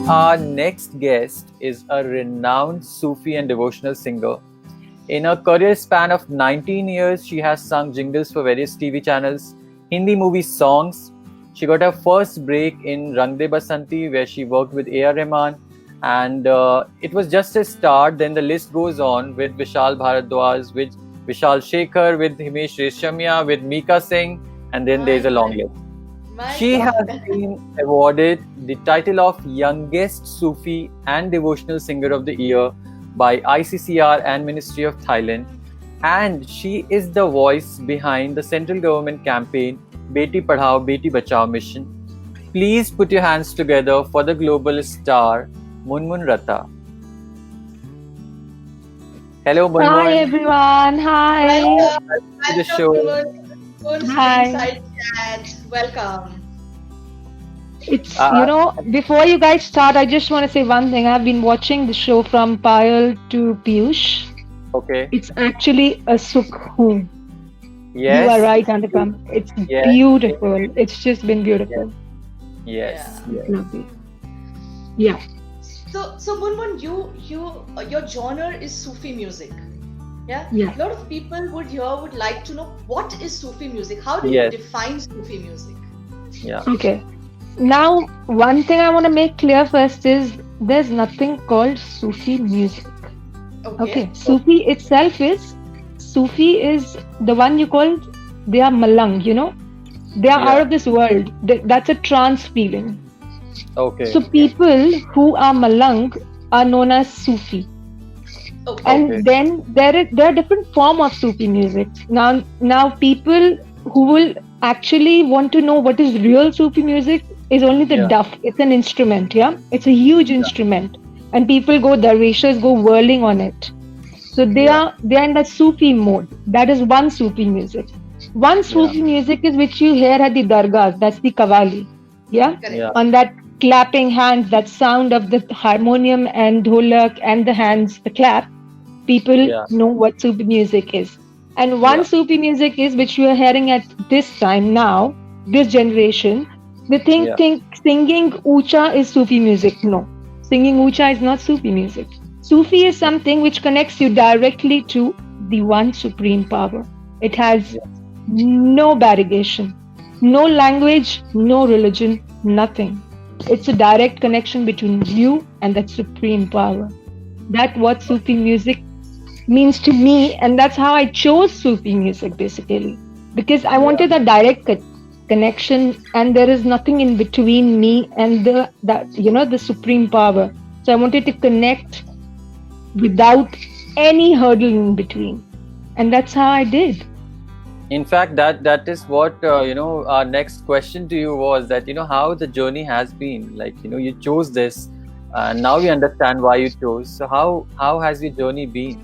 Our next guest is a renowned Sufi and devotional singer. In her career span of 19 years, she has sung jingles for various TV channels, Hindi movie songs. She got her first break in Rang De Basanti, where she worked with A.R. Rahman. And it was just a start. Then the list goes on with Vishal Bharadwaj, with Vishal Shekhar, with Himesh Reshammiya, with Mika Singh, and then there's a long list. She has been awarded the title of Youngest Sufi and Devotional Singer of the Year by ICCR and Ministry of Thailand. And she is the voice behind the central government campaign Beti Padhao, Beti Bachao mission. Please put your hands together for the global star, Munmun Ratta. Hello, Munmun. Hi everyone. Hi. Welcome to the show. Hi. Welcome. It's before you guys start, I just want to say one thing. I've been watching the show from Payal to Piyush. Okay. It's actually a sukhoon. Yes. You are right, Anupam. It's beautiful. It's just been beautiful. Yes. It's lovely. Yeah. So Munmun, your genre is Sufi music. Yeah? Yeah. A lot of people would like to know what is Sufi music. How do you define Sufi music? Yeah. Okay. Now, one thing I want to make clear first is there's nothing called Sufi music. Okay. Sufi is the one you call, they are malang, they are out of this world. That's a trance feeling. Okay. So people who are malang are known as Sufi. Okay. And then there are different form of Sufi music. Now people who will actually want to know what is real Sufi music is only the duff. It's an instrument, It's a huge instrument. And people darwishers go whirling on it. So they are in that Sufi mode. That is one Sufi music. One Sufi music is which you hear at the dargahs. That's the Qawwali. On that clapping hands, that sound of the harmonium and dholak and the hands, the clap, people know what Sufi music is. And one Sufi music is which you are hearing at this time now, this generation. They think singing Ucha is Sufi music. No, singing Ucha is not Sufi music. Sufi is something which connects you directly to the one supreme power. It has no barrigation, no language, no religion, nothing. It's a direct connection between you and that supreme power. That's what Sufi music means to me, and that's how I chose Sufi music basically, because I wanted a direct connection, and there is nothing in between me and the supreme power. So I wanted to connect without any hurdle in between, and that's how I did. In fact, that is what our next question to you was, that how the journey has been. Like you chose this, and now we understand why you chose. So how has your journey been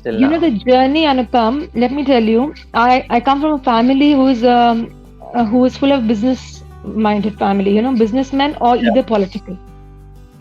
till now? The journey, Anupam, let me tell you, I come from a family who is full of business-minded family. Businessmen or either political.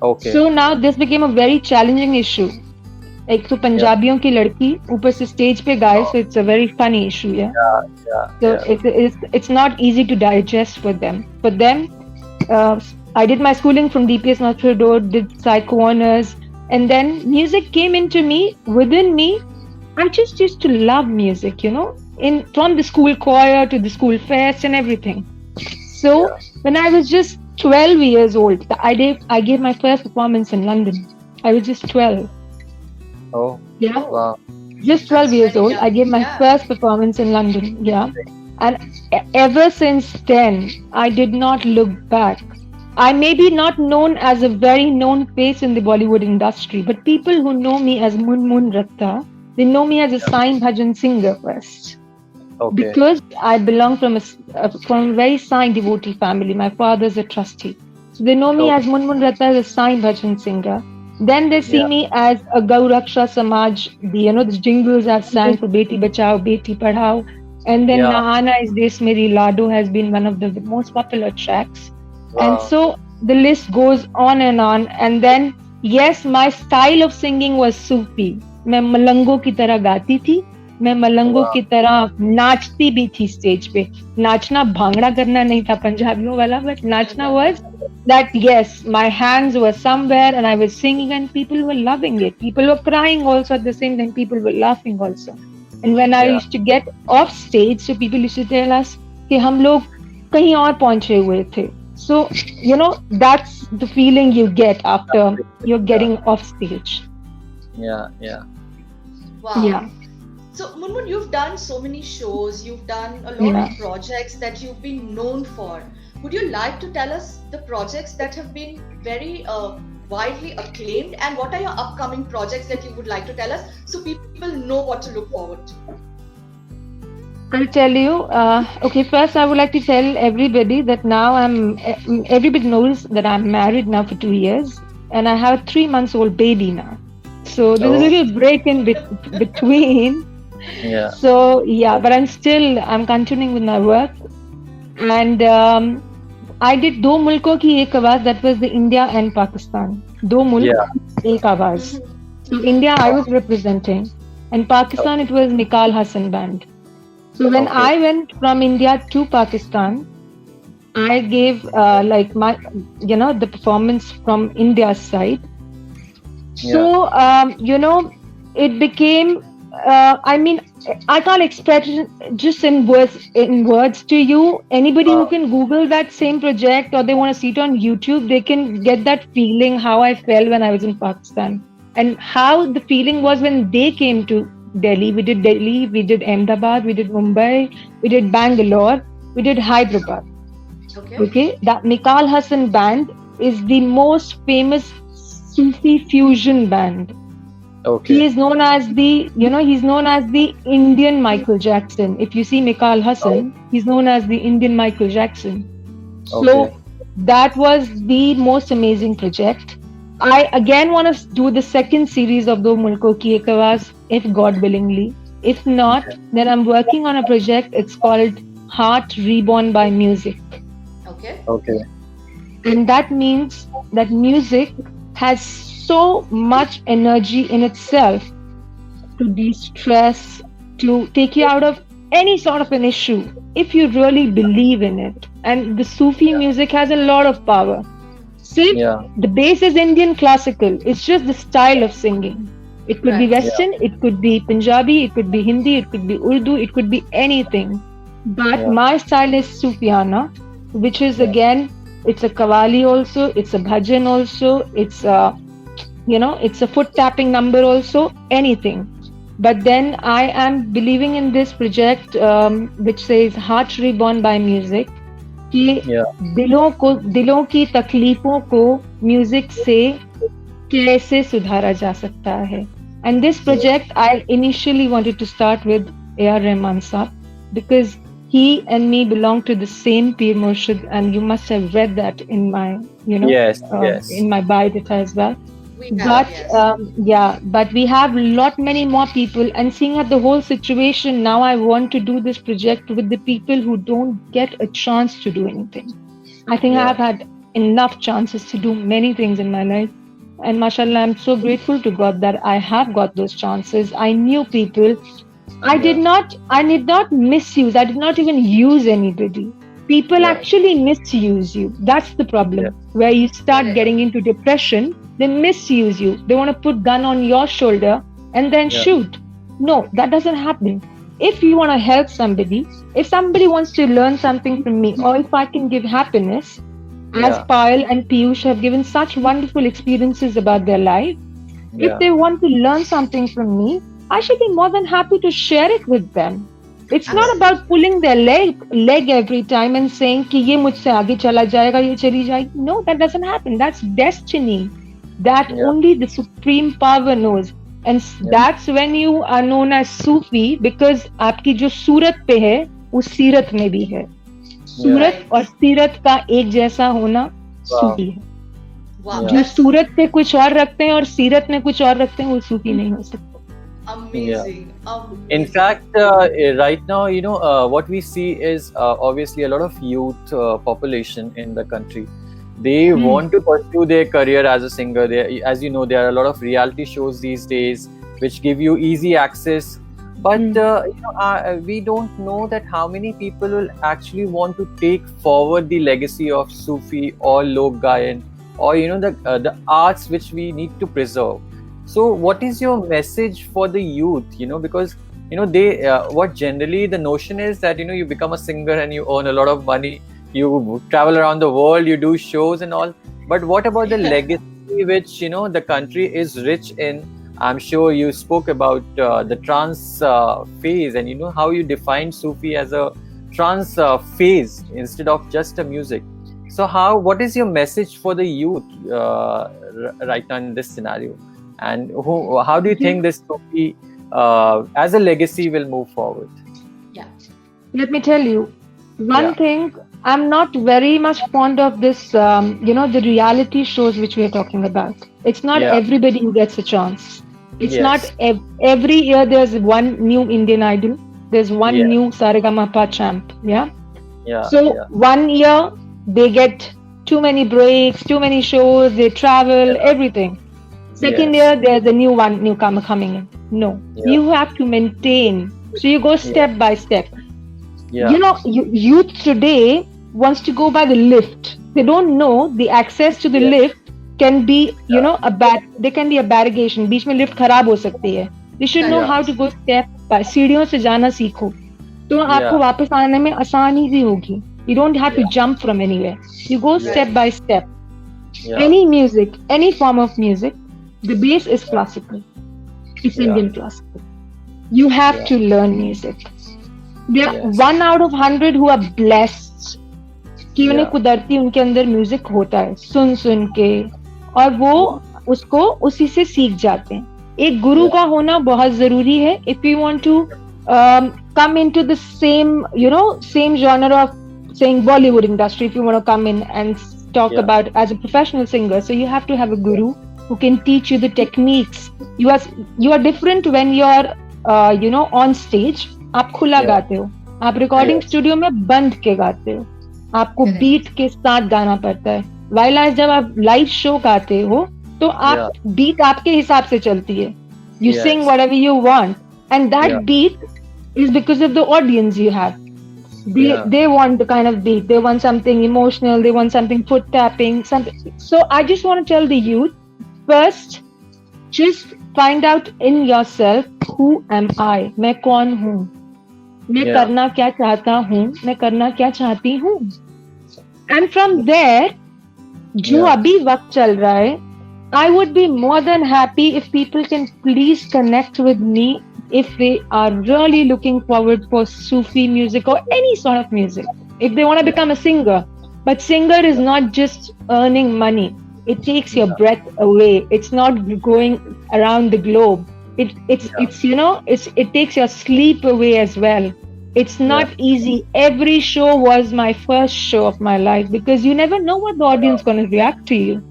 Okay. So now this became a very challenging issue. एक तो पंजाबियों की लड़की ऊपर से stage पे गाए, so it's a very funny issue, So it's not easy to digest for them. For them, I did my schooling from DPS Notre Dame, did psycho honors, and then music came into me, within me. I just used to love music, from the school choir to the school fest and everything. So when I was just 12 years old, I gave my first performance in London. I was just 12. Oh. Yeah. Wow. Just 12 years old, I gave my first performance in London. And ever since then, I did not look back. I may be not known as a very known face in the Bollywood industry, but people who know me as Munmun Ratta, they know me as a Sai Bhajan singer first. Okay. Because I belong from a very Sai devotee family. My father's a trustee. So they know me as Munmun Ratta, as a Sai Bhajan singer. Then they see me as a Gauraksha Samaj, the jingles I've sang for Beti Bachao, Beti Padhao. And then Nahana is Des Meri Lado has been one of the most popular tracks. And so the list goes on. And then, yes, my style of singing was Sufi. मैं मलंगों की तरह गाती थी, मैं मलंगों की तरह नाचती भी थी स्टेज पे. नाचना भांगड़ा करना नहीं था पंजाबियों वाला, बट नाचना was that yes, my hands were somewhere and I was singing and people were loving it. People were crying also at the same time. People were laughing also. And when I Yeah. used to get off stage, so people used to tell us कि हम लोग कहीं और पहुंचे हुए थे. So, that's the feeling you get after you're getting off stage. Yeah. Yeah. Wow. Yeah. So, Munmun, you've done so many shows, you've done a lot Yeah. of projects that you've been known for. Would you like to tell us the projects that have been very widely acclaimed, and what are your upcoming projects that you would like to tell us so people know what to look forward to? I'll tell you. Okay, first I would like to tell everybody that now everybody knows that I'm married now for 2 years and I have a 3-month-old baby now. So there's a little break in between. Yeah. So yeah, but I'm continuing with my work. And I did Do Mulko Ki Ek Awaaz, that was the India and Pakistan. Do Mulk, Ek Awaaz. So India I was representing, and Pakistan it was Nikal Hassan Band. So when I went from India to Pakistan, I gave my the performance from India's side. So it became I can't express it just in words to you. Anybody who can Google that same project or they want to see it on YouTube, they can get that feeling how I felt when I was in Pakistan and how the feeling was when they came to Delhi. We did Delhi, we did Ahmedabad, we did Mumbai, we did Bangalore, we did Hyderabad. Okay. That Nikal Hassan Band is the most famous Sufi fusion band. Okay. He is known as the Indian Michael Jackson. If you see Nikal Hassan, he's known as the Indian Michael Jackson. So that was the most amazing project. I again want to do the second series of Do Mulko Ki Ek Awaaz, if God willingly. If not, then I'm working on a project. It's called Heart Reborn by Music. Okay. And that means that music has so much energy in itself to de-stress, to take you out of any sort of an issue, if you really believe in it. And the Sufi music has a lot of power. See, the base is Indian classical. It's just the style of singing. It could be Western, it could be Punjabi, it could be Hindi, it could be Urdu, it could be anything. But my style is Sufiana, which is again, it's a Qawwali also, it's a bhajan also, it's a foot tapping number also, anything. But then I am believing in this project which says Heart Reborn by Music. कि दिलों की तकलीफों को music से कैसे सुधारा जा सकता है. And this project I initially wanted to start with A.R. Rahman Saab because he and me belong to the same Peer Murshid, and you must have read that in my in my biodata as well. But we have many more people, and seeing at the whole situation now, I want to do this project with the people who don't get a chance to do anything. I think I have had enough chances to do many things in my life, and mashallah, I'm so grateful to God that I have got those chances. I knew people. I did not misuse. I did not even use anybody. People actually misuse you. That's the problem. Where you start getting into depression, they misuse you. They want to put gun on your shoulder and then shoot. No, that doesn't happen. If you want to help somebody, if somebody wants to learn something from me, or if I can give happiness, as Payal and Piyush have given such wonderful experiences about their life, if they want to learn something from me, I should be more than happy to share it with them. It's not about pulling their leg every time and saying कि ये मुझसे आगे चला जाएगा, ये चली जाएगी. No, that doesn't happen. That's destiny. That only the supreme power knows. And that's when you are known as Sufi, because आपकी जो सूरत पे है, उस सीरत में भी है. सूरत और सीरत का एक जैसा होना सूफी है. जो सूरत पे कुछ और रखते हैं और सीरत में कुछ और रखते हैं, वो सूफी नहीं हो सकते. Amazing. In fact, right now, what we see is obviously a lot of youth population in the country. They want to pursue their career as a singer. As you know, there are a lot of reality shows these days which give you easy access. But we don't know that how many people will actually want to take forward the legacy of Sufi or Lok Gayan, or the arts which we need to preserve. So what is your message for the youth? Because they what generally the notion is that you become a singer and you earn a lot of money, you travel around the world, you do shows and all. But what about the legacy which the country is rich in? I'm sure you spoke about the trance phase, and how you define Sufi as a trance phase instead of just a music. So what is your message for the youth right now in this scenario? And how do you think this Sufi as a legacy will move forward? Yeah. Let me tell you one thing. I'm not very much fond of this, the reality shows which we are talking about. It's not everybody who gets a chance. It's not every year there's one new Indian Idol. There's one new Saregama champ. So 1 year they get too many breaks, too many shows, they travel, everything. Second year there's a newcomer coming in. No, you have to maintain. So you go step by step. Youth today wants to go by the lift. They don't know the access to the lift can be there can be a barrigation. बीच में lift खराब हो सकती है. You should know how to go step by. सीढ़ियों से जाना सीखो, तो आपको वापस आने में आसानी सी होगी. You don't have to jump from anywhere. You go step by step. Any music, any form of music, the base is classical. It's Indian classical. You have to learn music. There are 1 out of 100 who are blessed कि उन्हें कुदरती उनके अंदर music होता है, सुन के, और वो उसको उसी से सीख जाते हैं. एक गुरु का होना बहुत जरूरी है. If you want to come into the same genre of saying Bollywood industry, if you want to come in and talk about as a professional singer, so you have to have a guru who can teach you the techniques. You are different when you're on stage. आप खुला गाते हो, आप recording studio में बंद के गाते हो, आपको बीट के साथ गाना पड़ता है. वाइल आज जब आप लाइव शो गाते हो तो आप बीट आपके हिसाब से चलती है. You sing whatever you want, and that beat is because of the audience you have. They want the kind of beat, they want something emotional, they want something foot tapping, something. So I just want to tell the youth, first just find out in yourself, who am I? मैं कौन हूँ, मैं करना क्या चाहता हूँ, मैं करना क्या चाहती हूँ. And from there, जो अभी वक्त चल रहा है, I would be more than happy if people can please connect with me if they are really looking forward for Sufi music or any sort of music. If they want to become a singer, but singer is not just earning money. It takes your breath away. It's not going around the globe. It takes your sleep away as well. It's not easy. Every show was my first show of my life because you never know what the audience is going to react to you.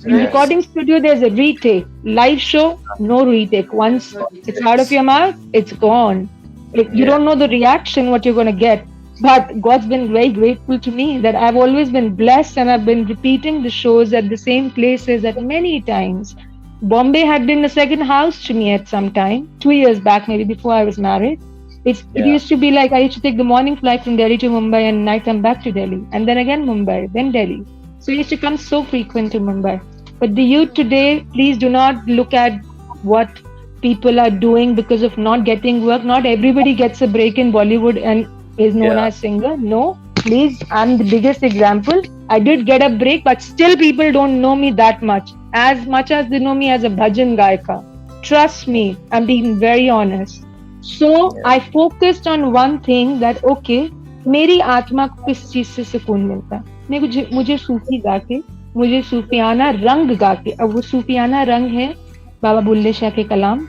In recording studio, there's a retake. Live show, no retake. Once it's out of your mouth, it's gone. You don't know the reaction, what you're going to get. But God's been very grateful to me that I've always been blessed and I've been repeating the shows at the same places at many times. Bombay had been a second house to me at some time, 2 years back, maybe before I was married. It used to be like I used to take the morning flight from Delhi to Mumbai and night come back to Delhi. And then again Mumbai, then Delhi. So I used to come so frequent to Mumbai. But the youth today, please do not look at what people are doing because of not getting work. Not everybody gets a break in Bollywood and is known as singer. No, please, I'm the biggest example. I did get a break, but still people don't know me that much as they know me as a bhajan gaika. Trust me, I'm being very honest. So I focused on one thing that, okay, मेरी आत्मा को किस चीज से सुकून मिलता है. मुझे सूफी गा के, मुझे सूफियाना रंग गा के. अब वो सूफियाना रंग है बाबा बुल्ले शाह के कलाम.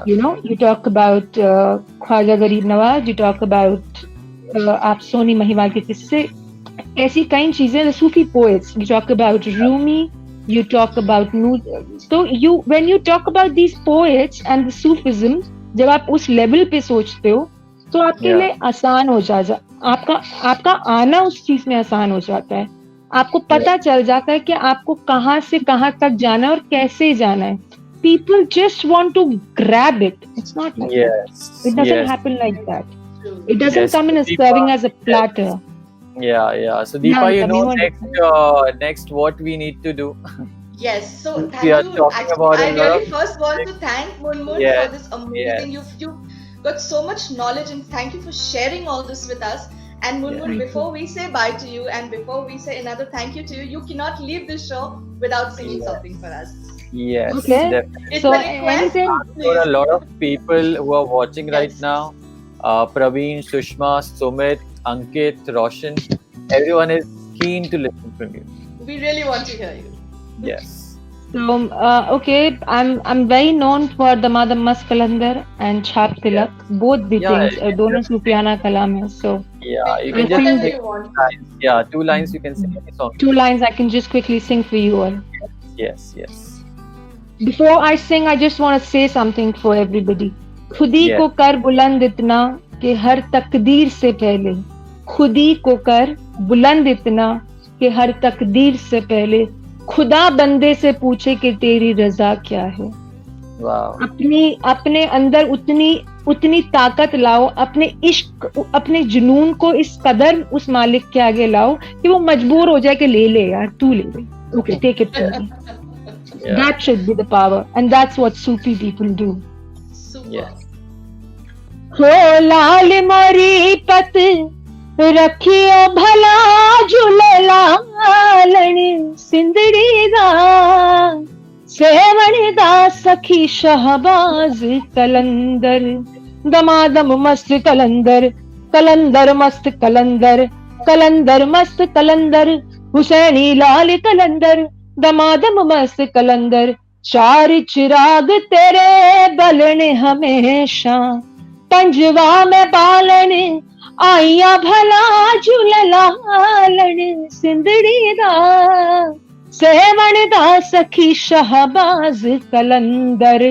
You talk about ख्वाजा गरीब नवाज, you talk about आप सोनी महिवाल के किस्से, ऐसी कई चीजें. The Sufi poets, you talk about Rumi, you talk about so when you talk about these poets and the Sufism, जब आप उस लेवल पे सोचते हो तो आपके लिए आसान हो जाता, आपका आना उस चीज में आसान हो जाता है. आपको पता चल जाता है कि आपको कहाँ से कहाँ तक जाना है और कैसे जाना है. people just want to grab it. It's not like that. Yes. It doesn't Yes. happen like that. True. It doesn't Yes. come in a Deepa, serving as a platter. Yeah. So Yeah, Deepa, you Ankam, know, you want next what we need to do. Yes, so We thank are you. talking Actually, about I a lot really of first want to music. thank Munmun Yes. for this amazing. You've got so much knowledge, and thank you for sharing all this with us. And Munmun, Thank you. before we say bye to you, and before we say another thank you to you, you cannot leave this show without singing Yes. something for us. Yes, Okay. definitely. It's So a request. anything, For a Please. lot of people who are watching right Yes. now, Praveen, Sushma, Sumit, Ankit, Roshan, everyone is keen to listen from you. We really want to hear you. Yes. so okay, I'm very known for the Madam Mas Kalandar and Chhap Tilak. Both the Yeah, things. you can दोनों just- सूफियाना कलाम है. So Yeah, you I can just think- sing Whatever you want. 2 lines. Yeah, 2 lines you can sing any song. 2 lines I can just quickly sing for you all. Yes. Before I sing, I just want to say something for everybody. खुदी Yes. को कर बुलंद इतना कि हर तकदीर से पहले. खुदी को कर बुलंद इतना कि हर तकदीर से पहले खुदा बंदे से पूछे कि तेरी रजा क्या है. Wow. अपने अंदर उतनी ताकत लाओ, अपने इश्क, अपने जुनून को इस कदर उस मालिक के आगे लाओ कि वो मजबूर हो जाए कि ले ले यार, तू ले ले. Okay, take it from me. Yeah. That should be the power, and that's what Sufi people do. Super. Yes. हो लाल मरी पत रखियो भला झूलेलालण सिंदड़ी दा सेवण दा सखी शहबाज कलंदर दमादम मस्त कलंदर कलंदर मस्त कलंदर कलंदर मस्त कलंदर हुसैनी लाल कलंदर दमादम मस्त कलंदर. 4 चिराग तेरे बलने हमेशा पंजवा में बालन आइया भला झूलेलालण सिंदड़ी दा सेवण दा सखी शहबाज कलंदर.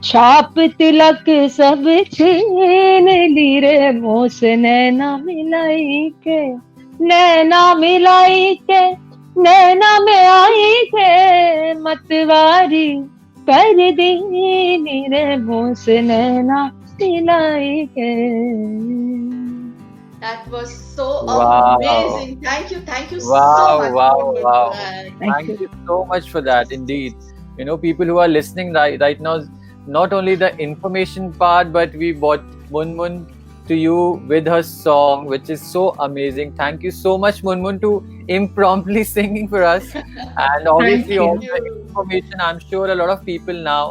छाप तिलक सब छीन ली रे मोस नैना मिलाई के नैना में आई के मतवारी कर दी रे मोस नैना मिलाई के. That was so Wow. amazing. Thank you so Wow, much. wow, Munmun, wow. for that. Thank you so much for that. Indeed, you know, people who are listening right now, not only the information part, but we brought Munmun to you with her song, which is so amazing. Thank you so much, Munmun, to impromptu singing for us. And obviously, you. all the information. I'm sure a lot of people now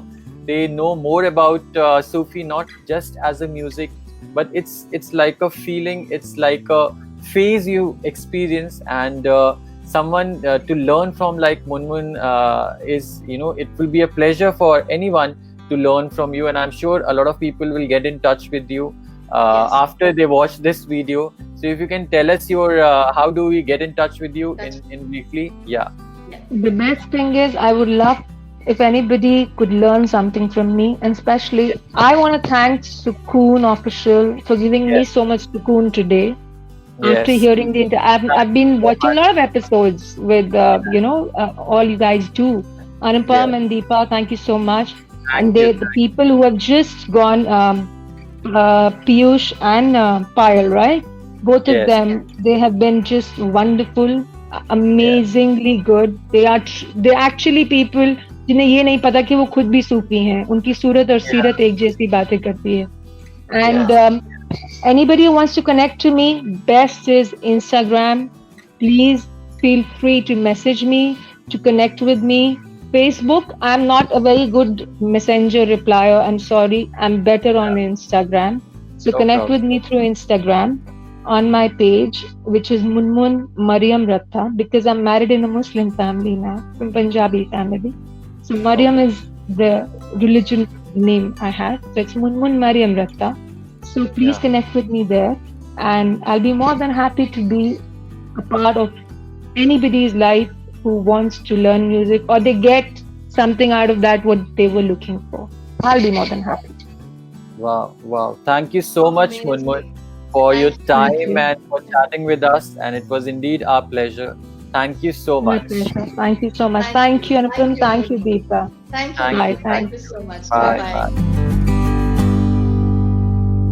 they know more about Sufi, not just as a music, but it's like a feeling. It's like a phase you experience, and someone to learn from like Munmun is, you know, it will be a pleasure for anyone to learn from you, and I'm sure a lot of people will get in touch with you Yes. after they watch this video. So if you can tell us your how do we get in touch with you in briefly? Yeah. The best thing is, I would love if anybody could learn something from me, and especially I want to thank Sukoon Official for giving me Yes. so much Sukoon today. After Yes. hearing I've been watching a lot of episodes with all you guys do. Anupam Yeah. and Deepa, thank you so much. Thank And you. the people who have just gone, Piyush and Payal, right? Both of Yes. them, they have been just wonderful, amazingly good. They actually people जिन्हें ये नहीं पता कि वो खुद भी सूफी हैं. उनकी सूरत और सीरत एक जैसी बातें करती है. And anybody who wants to connect to me, best is Instagram. Please feel free to message me, to connect with me. Facebook, I'm not a very good messenger replier. I'm sorry. I'm better on Instagram. So No connect problem. with me through Instagram on my page, which is Munmun Mariam Ratta, because I'm married in a Muslim family now, from Punjabi family. So Mariam is the religion name I have. So it's Munmun Mariam Ratta. So please Yeah. connect with me there, and I'll be more than happy to be a part of anybody's life who wants to learn music or they get something out of that what they were looking for. I'll be more than happy. Wow. Thank you so much, Amazing. Munmun, for your Thank time you. and for chatting with us. And it was indeed our pleasure. Thank you so My much. pleasure. Thank you so much. Thank Thank you. you, Anupam. Thank you. Thank you, Deepa. Thank you. Thank Bye. you. Thank Thank you so much. Bye. Bye bye. Bye.